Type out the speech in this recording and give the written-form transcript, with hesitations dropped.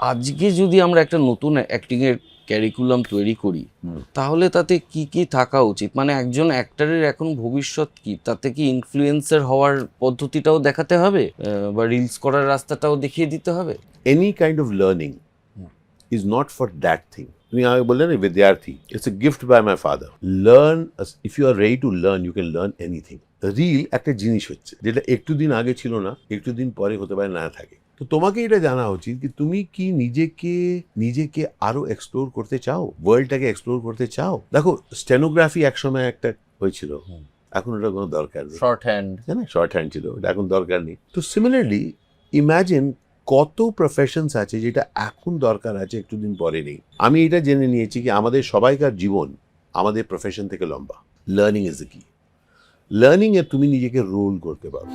আজকে যদি আমরা একটা নতুন অ্যাক্টিং এর ক্যারিকুলাম তৈরি করি, তাহলে তাতে কি কি থাকা উচিত? মানে একজন অ্যাক্টরের এখন ভবিষ্যৎ কি? তাতে কি ইনফ্লুয়েন্সার হওয়ার পদ্ধতিটাও দেখাতে হবে, বা রিলস করার রাস্তাটাও দেখিয়ে দিতে হবে? Any kind of learning is not for that thing. তুমি আগে বললে না বিদ্যার্থী, it's a gift by my father. Learn, if you are ready to learn, you can learn anything. Reel একটা জিনিস হচ্ছে যেটা একটু দিন আগে ছিল না, একটু দিন পরে হতে পারে না থাকে। তো তোমাকে এটা জানা উচিত কি তুমি কি নিজেকে আরো এক্সপ্লোর করতে চাও, ওয়ার্ল্ডটাকে এক্সপ্লোর করতে চাও। দেখো স্টেনোগ্রাফি একসময় একটা হয়েছিল, এখন ওটা কোনো দরকার নেই। শর্ট হ্যান্ড, শর্ট হ্যান্ড ছিল, ওটা এখন দরকার নেই। তো সিমিলারলি ইমাজিন কত প্রফেশনস আছে যেটা এখন দরকার আছে, একটু দিন পরে নেই। আমি এটা জেনে নিয়েছি কি আমাদের সবাইকার জীবন আমাদের প্রফেশন থেকে লম্বা। লার্নিং ইজ দ্য কি। লার্নিং এ তুমি নিজেকে রোল করতে পারো।